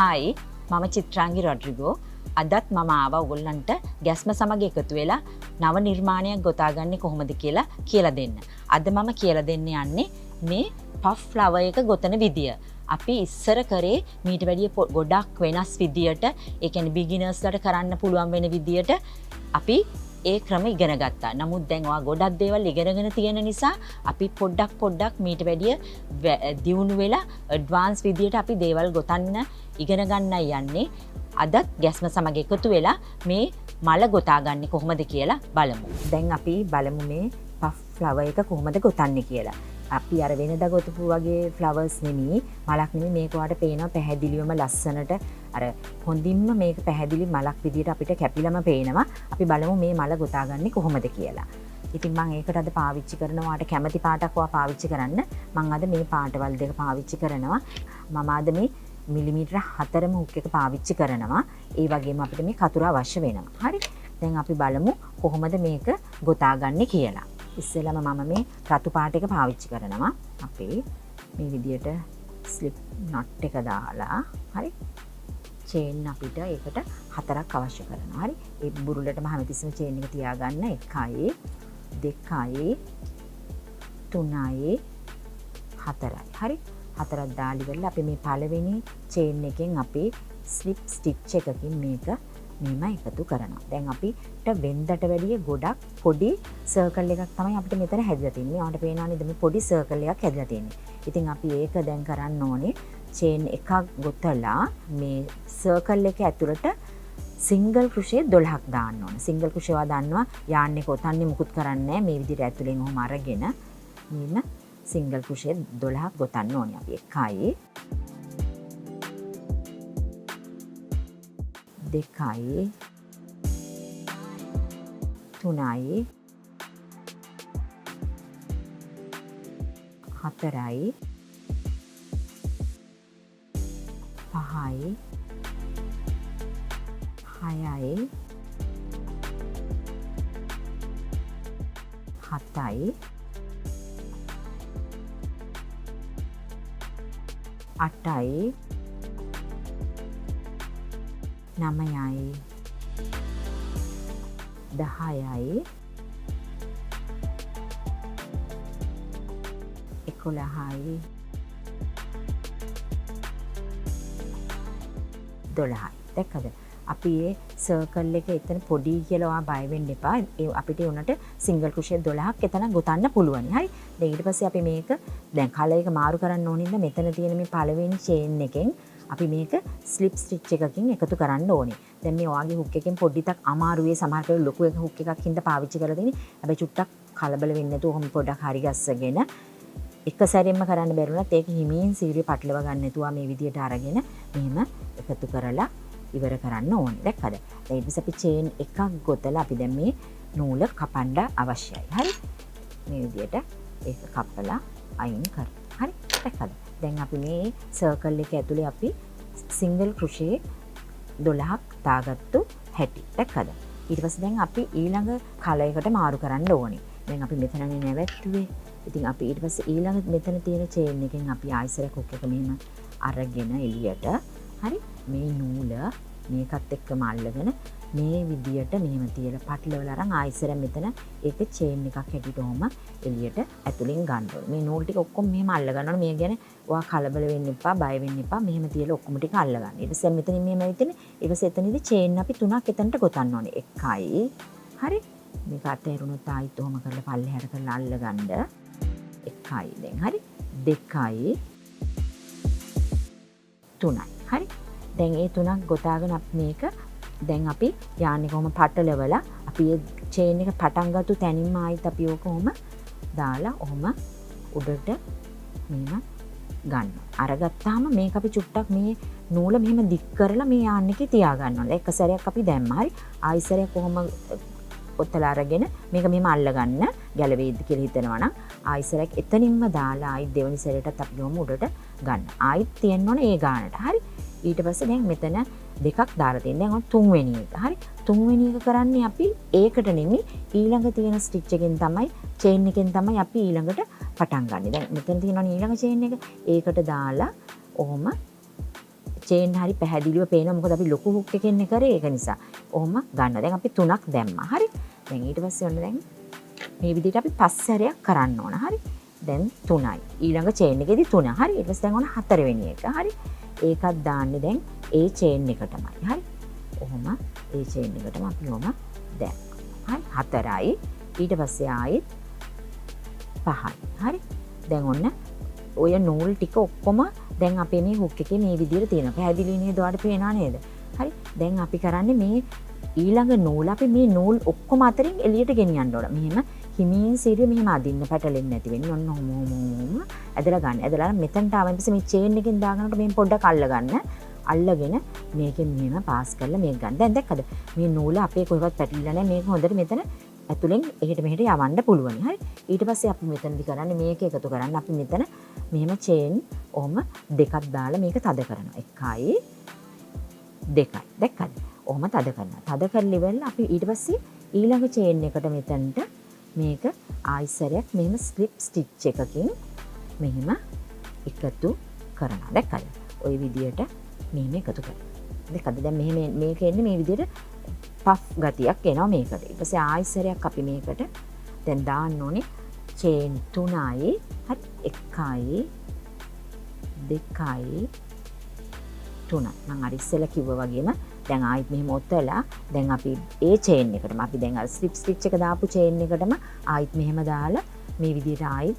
Hi මම චිත්‍රාංගි Rodrigo අදත් මම ආවා ඔයගොල්ලන්ට ගැස්ම සමග එකතු වෙලා නව නිර්මාණයක් ගොතාගන්නේ කොහොමද කියලා දෙන්න. අද මම කියලා දෙන්න යන්නේ මේ පෆ් ෆ්ලවර් එක ගොතන විදිය. අපි ඉස්සර කරේ මීට වැඩිය ගොඩක් වෙනස් විදියට, ඒ කියන්නේ බිගිනර්ස්ලාට කරන්න පුළුවන් වෙන විදියට අපි ඒ ක්‍රම ඉගෙන ගත්තා. නමුත් දැන් ඔයා ගොඩක් දේවල් ඉගෙනගෙන තියෙන නිසා අපි පොඩ්ඩක් මීට වැඩිය දියුණු වෙලා ඇඩ්වාන්ස් විදියට අපි දේවල් ගොතන්න ඉගෙන ගන්නයි යන්නේ. අදත් ගැස්ම සමග එකතු වෙලා මේ මල ගොතාගන්නේ කොහොමද කියලා බලමු. දැන් අපි බලමු මේ පෆ් ෆ්ලවර් එක කොහොමද ගොතන්නේ කියලා. අපි අර වෙනදා ගොතපු වගේ ෆ්ලවර්ස් නෙමෙයි, මලක් නෙමෙයි. මේක ඔයාලට පේනවා පැහැදිලිවම ලස්සනට අර හොඳින්ම මේක පැහැදිලි මලක් විදියට අපිට කැපිලම පේනවා. අපි බලමු මේ මල ගොතාගන්නේ කොහොමද කියලා. ඉතින් මම ඒකට අද පාවිච්චි කරනවා, ඔයාලට කැමති පාටක් ඔයා පාවිච්චි කරන්න. මම අද මේ පාටවල් දෙක පාවිච්චි කරනවා. මම අද මේ මිලිමීටර 4ම හුක් එක පාවිච්චි කරනවා. ඒ වගේම අපිට මේ කතුර අවශ්‍ය වෙනවා. හරි. දැන් අපි බලමු කොහොමද මේක ගොතාගන්නේ කියලා. ඉස්සෙල්ලාම මම මේ රතු පාට එක පාවිච්චි කරනවා. අපේ මේ විදියට ස්ලිප් නට් එක දාලා, හරි. චේන් අපිට ඒකට 4ක් අවශ්‍ය කරනවා. හරි. ඒ බුරුල්ලටම හැමතිස්සෙම චේන් එක තියාගන්න. 1යි 2යි 3යි 4යි. හරි. 4ක් දාලි වෙලා අපි මේ පළවෙනි චේන් එකෙන් අපි ස්ලිප් ස්ටිච් එකකින් මේක මෙහෙම එකතු කරනවා. දැන් අපිට වෙන්දට වැඩිය ගොඩක් පොඩි සර්කල් එකක් තමයි අපිට මෙතන හැදලා තියෙන්නේ. ඔයාලට පේනවා නේද මේ පොඩි සර්කල් එකක් හැදලා තියෙන්නේ. ඉතින් අපි ඒක දැන් කරන්න ඕනේ චේන් එකක් ගොතලා මේ සර්කල් එක ඇතුළට සිංගල් ක්‍රුෂේ 12ක් දාන්න ඕනේ. සිංගල් ක්‍රුෂේ වා දන්නවා යාන් එක ඔතන්නේ මුකුත් කරන්නේ නැහැ. මේ විදිහට ඇතුලෙන් ඔහොම අරගෙන මෙන්න සිංගල් ක්‍රුෂේ 12ක් ගොතන්න ඕනේ අපි. 1යි 2යි 3යි 4යි 5යි 6යි 7යි 8යි 9යි 10යි 11යි 12යි. දැක්කද? අපි මේ සර්කල් එක එතන පොඩි කියලා ඔයා බය වෙන්න එපා. ඒ අපිට උනට සිංගල් ක්‍රුෂේ 12ක් එතන ගොතන්න පුළුවන්. හරි. දැන් ඊට පස්සේ අපි මේක දැන් කලර් එක මාරු කරන්න ඕනින්ද මෙතන තියෙන මේ පළවෙනි චේන් එකෙන් අපි මේක ස්ලිප් ස්ටිච් එකකින් එකතු කරන්න ඕනේ. දැන් මේ ඔයාගේ හුක් එකෙන් පොඩ්ඩක් අමාරුවේ සමහර වෙලාවට ලොකු එක හුක් එකක් හින්දා පාවිච්චි කරලා තියෙන්නේ. හැබැයි චුට්ටක් කලබල වෙන්නේ නැතුව ඔහොම පොඩ්ඩක් හරි ගස්සගෙන එක සැරෙන්ම කරන්න බැරුණත් ඒක හිමින් සීරිය පටලව ගන්න නැතුව මේ විදියට අරගෙන මෙහෙම එකතු කරලා ඉවර කරන්න ඕනේ. දැක්කද? ඊට පස්සේ අපි චේන් එකක් ගොතලා අපි දැන් මේ නූල කපන්න අවශ්‍යයි. හරි. මේ විදියට ඒක කපලා අයින් කරමු. හරි. දැක්කද? දැන් අපි මේ සර්කල් එක ඇතුලේ අපි සිංගල් ක්‍රුෂේ 12ක් දාගත්තු හැටි. දැක්කද? ඊට පස්සේ දැන් අපි ඊළඟ කලර් එකට මාරු කරන්න ඕනේ. දැන් අපි මෙතනනේ නැවැත්තුවේ. ඉතින් අපි ඊට පස්සේ ඊළඟ මෙතන තියෙන චේන් එකෙන් අපි ආයිසරයක් හුක් එක මෙහෙම අරගෙන එළියට, හරි. මේ නූල මේකත් එක්කම අල්ලගෙන මේ විදියට මෙහෙම තියලා පටලවලා අරන් ආයිසරයක් මෙතන ඒක චේන් එකක් හැටියට ඔහම එළියට ඇතුලෙන් ගන්න ඕනේ. මේ නූල් ටික ඔක්කොම මෙහෙම අල්ල ගන්නවා. මේ ගැන ඔයා කලබල වෙන්න එපා, බය වෙන්න එපා. මෙහෙම තියලා ඔක්කොම ටික අල්ල ගන්න. ඊට පස්සේ මෙතනින් මෙහෙම ඇවිත්නේ. ඊට පස්සේ එතනදී චේන් අපි 3ක් එතනට ගොතන්න ඕනේ. 1යි, හරි. මේක අතහැරුණොත් ආයිත් ඔහම කරලා පල්ලෙහාට කරලා අල්ල ගන්න. 1යි දැන්, හරි. 2යි 3යි, හරි. දැන් මේ 3ක් ගොතාගෙන අපි මේක දැන් අපි යාන්නේ කොහොම පටලවලා අපි මේ චේන් එක පටන් ගත්තු තැනින්ම ආයිත් අපි ඕක කොහොම දාලා ඔහොම උඩට මෙහෙම ගන්නවා. අරගත්තාම මේක අපි චුට්ටක් මේ නූල මෙහෙම දික් කරලා මේ යාන් එකේ තියා ගන්නවා. එක සැරයක් අපි දැම්මා. හරි. ආයි සැරයක් කොහොම ඔතලා අරගෙන මේක මෙහෙම අල්ල ගන්න ගැලවෙයිද කියලා හිතනවා නම් ආයි සැරයක් එතනින්ම දාලා ආයි දෙවෙනි සැරේටත් අපි කොහොම උඩට ගන්න. ආයිත් තියන්න ඕනේ ඒ ගානට. හරි. ඊට පස්සේ දැන් මෙතන දෙකක් දාලා තියෙනවා. දැන් තුන්වෙනි එක. හරි. තුන්වෙනි එක කරන්නේ අපි ඒකට නෙමෙයි ඊළඟ තියෙන ස්ටිච් එකෙන් තමයි චේන් එකෙන් තමයි අපි ඊළඟට පටන් ගන්නෙ. දැන් මෙතන තියෙනවා ඊළඟ චේන් එක. ඒකට දාලා ඔහොම චේන් හරි පැහැදිලිව පේනවා. මොකද අපි ලොකු හුක් එකකින් කරේ ඒක නිසා. ඔහොම ගන්නවා. දැන් අපි 3ක් දැම්මා. හරි. දැන් ඊට පස්සේ ඔන්න දැන් මේ විදිහට අපි 5 සැරයක් කරන්න ඕන. හරි. දැන් 3යි. ඊළඟ චේන් එකේදී 3. හරි. ඊට පස්සේ දැන් ඔන්න 4 වෙනි එක. හරි. ඒකත් දාන්නේ දැන් ඒ චේන් එකටමයි. හරි. ඔහොම ඒ චේන් එකටම අපි ඔහොම දැම්මා. හරි. 4යි. ඊට පස්සේ ආයෙත් 5යි. හරි. දැන් ඔන්න ඔය නූල් ටික ඔක්කොම දැන් අපේ මේ හුක් එකේ මේ විදිහට තියෙනවා. පැහැදිලි නේද? ඔයාලට පේනවා නේද? හරි. දැන් අපි කරන්නේ මේ ඊළඟ නූල් අපි මේ නූල් ඔක්කොම අතරින් එළියට ගෙනියන්න ඕන. මෙහෙම හිමින් සිරිය මෙහෙම අදින්න පැටලෙන්නේ නැති වෙන්නේ. ඔන්න ඔහොම ඇදලා ගන්න. ඇදලා මෙතනට ආවන් පස්සේ මේ චේන් එකෙන් දාගන්නකොට මේ පොඩ්ඩක් අල්ල ගන්න. අල්ලගෙන මේකෙන් මෙහෙම පාස් කරලා මේක ගන්න. දැන් දැක්කද? මේ නූල අපේ කොහෙවත් පැටලිලා නැහැ. මේක හොඳට මෙතන ඇතුලෙන් එහෙට මෙහෙට යවන්න පුළුවන්. හරි. ඊට පස්සේ අපි මෙතනදි කරන්නේ මේක එකතු කරන්න. අපි මෙතන මෙහෙම චේන් ඔහොම දෙකක් දාලා මේක තද කරනවා. 1යි 2යි. දැක්කද? ඔහොම තද කරනවා. තද කරලා ඉවරලා අපි ඊට පස්සේ ඊළඟ චේන් එකට මෙතනට මේක ආයිසරයක් මෙහෙම ස්ලිප් ස්ටිච් එකකින් මෙහෙම එකතු කරනවා. දැක්කද? ওই විදියට මෙහෙම එකතු කරනවා. දැක්කද? දැන් මෙහෙම මේක එන්නේ මේ විදියට පෆ් ගතියක් එනවා මේකට. ඊට පස්සේ ආයිසරයක් අපි මේකට දැන් දාන්න ඕනේ චේන් 3යි. හරි. 1යි 2යි 3යි. මම අර ඉස්සෙල්ලා කිව්වා වගේම දැන් ආයිත් මෙහෙම ඔතලා දැන් අපි ඒ චේන් එකටම අපි දැන් අර ස්ලිප් ස්ටිච් එක දාපු චේන් එකටම ආයිත් මෙහෙම දාලා මේ විදිහට ආයිත්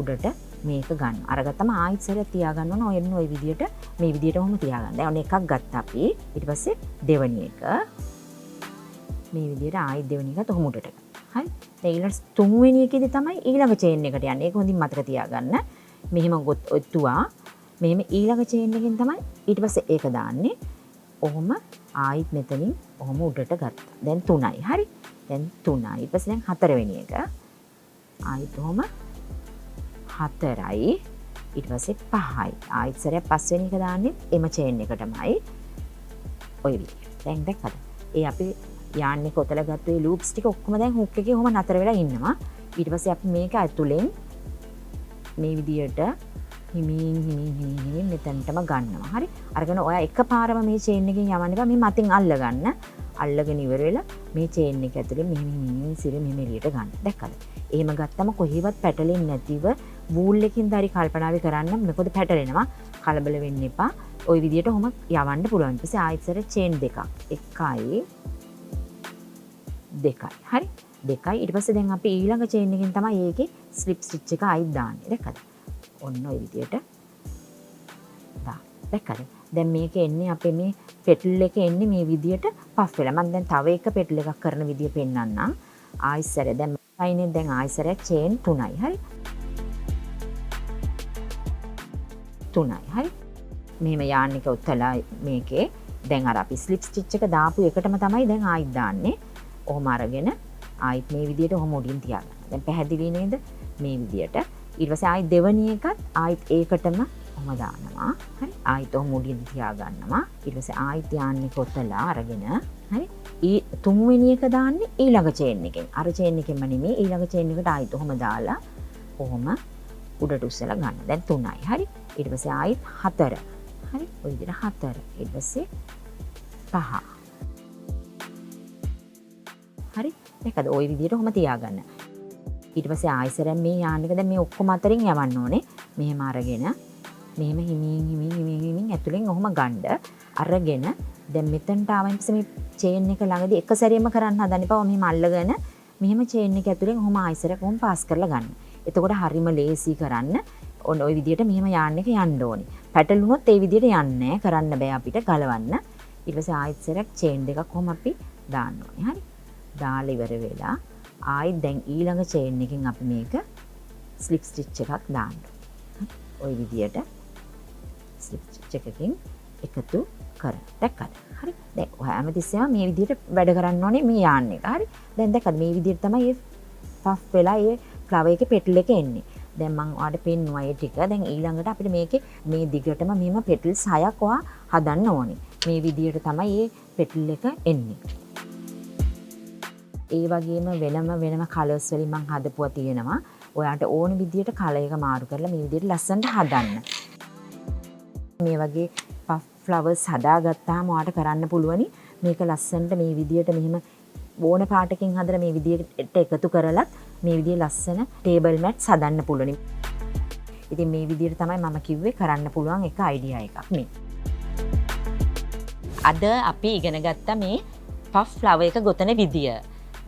උඩට මේක ගන්න. අරගත්තම ආයිත් සැරයක් තියාගන්න ඕන. ඔය එන්න ඔය විදිහට මේ විදිහට ඔහොම තියාගන්න. දැන් ඔන්න එකක් ගත්තා අපි. ඊට පස්සේ දෙවෙනි එක මේ විදිහට ආයිත් දෙවෙනි එකත් ඔහොම උඩට ගන්න. හරි. දැන් ඊළඟ තුන්වෙනි එකේදී තමයි ඊළඟ චේන් එකට යන්නේ. ඒක හොඳින් මතක තියාගන්න. මෙහෙම ඔත්තුවා මෙහෙම ඊළඟ චේන් එකෙන් තමයි ඊට පස්සේ ඒක දාන්නේ. ඔහොම ආයිත් මෙතනින් ඔහොම උඩට ගත්තා. දැන් 3යි. හරි. දැන් 3යි. ඊට පස්සේ දැන් 4 වෙනි එක. ආයිත් ඔහොම 4යි. ඊට පස්සේ 5යි. ආයිත් සැරයක් 5 වෙනි එක දාන්නේ එම චේන් එකටමයි. ඔය විදිහට. දැන් දැක්කද? ඒ අපි යාන්නේ කොතල ගත්ත ඒ ලූප්ස් ටික ඔක්කොම දැන් හුක් එකේ ඔහොම නතර වෙලා ඉන්නවා. ඊට පස්සේ අපි මේක ඇතුලෙන් මේ විදියට හිමින් මෙතනටම ගන්නවා. හරි. අරගෙන ඔයා එකපාරම මේ චේන් එකෙන් යවන්න එපා. මේ මතින් අල්ල ගන්න. අල්ලගෙන ඉවර වෙලා මේ චේන් එක ඇතුලේ මෙහෙම සිර මෙහෙම එළියට ගන්න. දැක්කද? එහෙම ගත්තම කොහෙවත් පැටලෙන්නේ නැතිව වූල් එකකින් හරි කල්පනාවේ කරන්න. මොකද පැටලෙනවා. කලබල වෙන්න එපා. ওই විදියට ඔහොම යවන්න පුළුවන්. ඊට පස්සේ ආයෙත් චේන් දෙකක්. 1යි 2යි. හරි. 2යි. ඊට පස්සේ දැන් අපි ඊළඟ චේන් එකෙන් තමයි ඒකේ ස්ලිප් ස්ටිච් එක ආයෙත් දාන්නේ. දැක්කද? ඔන්න ඔය විදියට දාන්න. දැක්කද? දැන් මේක එන්නේ අපේ මේ පෙටල් එක එන්නේ මේ විදියට පෆ් වෙලා. මම දැන් තව එක පෙටල් එකක් කරන විදිය පෙන්නන්නම්. ආයිසරය දැන් අයිනේ දැන් ආයිසරය චේන් 3යි. හරි. 3යි. හරි. මෙහෙම යාන් එක උත්තලා මේකේ දැන් අර අපි ස්ලිප් ස්ටිච් එක දාපු එකටම තමයි දැන් ආයිත් දාන්නේ. ඔහොම අරගෙන ආයිත් මේ විදියට ඔහොම උඩින් තියාගන්න. දැන් පැහැදිලි නේද? මේ විදියට. ඊට පස්සේ ආයිත් දෙවෙනි එකත් ආයිත් ඒකටම ඔහොම දානවා. හරි. ආයිත් ඔහොම උඩින් තියාගන්නවා. ඊට පස්සේ ආයිත් යාන්නේ කොතලා අරගෙන හරි. තුන්වෙනි එක දාන්නේ ඊළඟ චේන් එකෙන්. අර චේන් එකෙන්ම නෙමෙයි ඊළඟ චේන් එකට ආයිත් ඔහොම දාලා ඔහොම උඩට උස්සලා ගන්න. දැන් 3යි. හරි. ඊට පස්සේ ආයිත් 4. හරි. ඔය විදිහට 4. ඊට පස්සේ 5. හරි. මේකද ওই විදිහට ඔහොම තියාගන්න. ඊට පස්සේ ආයිසරෙන් මේ යාන් එක දැන් මේ ඔක්කොම අතරින් යවන්න ඕනේ. මෙහෙම අරගෙන මෙහෙම හිමින් ඇතුලෙන් ඔහොම ගන්න. අරගෙන දැන් මෙතනට ආවන් පස්සේ මේ චේන් එක ළඟදී එක සැරේම කරන්න හදන්න එපා. මෙහෙම අල්ලගෙන මෙහෙම චේන් එක ඇතුලෙන් ඔහොම ආයිසරයක් ඔහොම පාස් කරලා ගන්න. එතකොට හරිම ලේසි කරන්න. ඔන්න ওই විදිහට මෙහෙම යාන් එක යන්න ඕනේ. පැටලුනොත් ඒ විදිහට යන්නේ නැහැ. කරන්න බෑ අපිට ගලවන්න. ඊට පස්සේ ආයිසරයක් චේන් දෙකක් කොහොම අපි දාන්න ඕනේ. හරි. දාලා ඉවර වෙලා ආයෙත් දැන් ඊළඟ චේන් එකෙන් අපි මේක ස්ලිප් ස්ටිච් එකක් දාන්න. ওই විදියට ස්ලිප් ස්ටිච් එකකින් එකතු කරන්න. දැක්කද? හරි. දැන් ඔයා හැමතිස්සෙම මේ විදියට වැඩ කරන්න ඕනේ මේ යාන් එක. හරි. දැන් දැක්කද මේ විදියට තමයි මේ පෆ් වෙලා මේ ෆ්ලවර් එකේ පෙටල් එක එන්නේ. දැන් මම ඔයාලට පෙන්නුවා ඒ ටික. දැන් ඊළඟට අපිට මේකේ මේ දිගටම මෙහෙම පෙටල්ස් 6ක් ඔයා හදන්න ඕනේ. මේ විදියට තමයි මේ පෙටල් එක එන්නේ. ඒ වගේම වෙනම කලර්ස් වලින් මම හදපුවා තියෙනවා. ඔයාට ඕන විදියට කලර් එක මාරු කරලා මේ විදියට ලස්සනට හදන්න. මේ වගේ පෆ් ෆ්ලවර්ස් හදාගත්තාම ඔයාට කරන්න පුළුවනි මේක ලස්සනට මේ විදියට මෙහෙම ඕන පාටකින් හදලා මේ විදියට එකතු කරලත් මේ විදිය ලස්සන ටේබල් මැට්ස් හදන්න පුළුවනි. ඉතින් මේ විදියට තමයි මම කිව්වේ කරන්න පුළුවන් එක අයිඩියා එකක් මේ. අද අපි ඉගෙන ගත්ත මේ පෆ් ෆ්ලවර් එක ගොතන විදිය.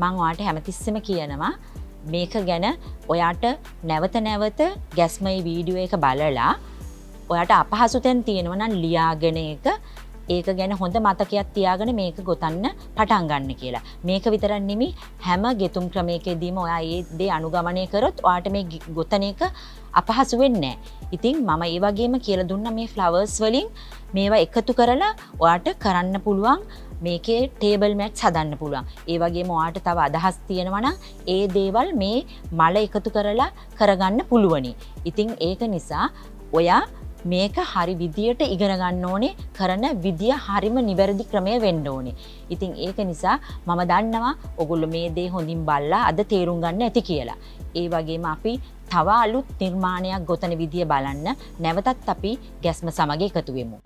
මම ඔයාලට හැමතිස්සෙම කියනවා මේක ගැන ඔයාට නැවත නැවත ගැස්මයි වීඩියෝ එක බලලා ඔයාට අපහසු තැන් තියෙනවා නම් ලියාගෙන ඒක ගැන හොඳ මතකයක් තියාගෙන මේක ගොතන්න පටන් ගන්න කියලා. මේක විතරක් නෙමෙයි හැම ගෙතුම් ක්‍රමයකදීම ඔයා ඒ දේ අනුගමනය කරොත් ඔයාට මේ ගොතන එක අපහසු වෙන්නේ නැහැ. ඉතින් මම ඒ වගේම කියලා දුන්නා මේ ෆ්ලවර්ස් වලින් මේවා එකතු කරලා ඔයාට කරන්න පුළුවන් මේකේ ටේබල් මැට්ස් හදන්න පුළුවන්. ඒ වගේම ඔයාට තව අදහස් තියෙනවා නම් ඒ දේවල් මේ මල එකතු කරලා කරගන්න පුළුවනි. ඉතින් ඒක නිසා ඔයා මේක හරි විදියට ඉගෙන ගන්න ඕනේ කරන විදිය හරිම නිවැරදි ක්‍රමය වෙන්න ඕනේ. ඉතින් ඒක නිසා මම දන්නවා ඔයගොල්ලෝ මේ දේ හොඳින් බලලා අද තේරුම් ගන්න ඇති කියලා. ඒ වගේම අපි තව අලුත් නිර්මාණයක් ගොතන විදිය බලන්න නැවතත් අපි ගැස්ම සමග එකතු වෙමු.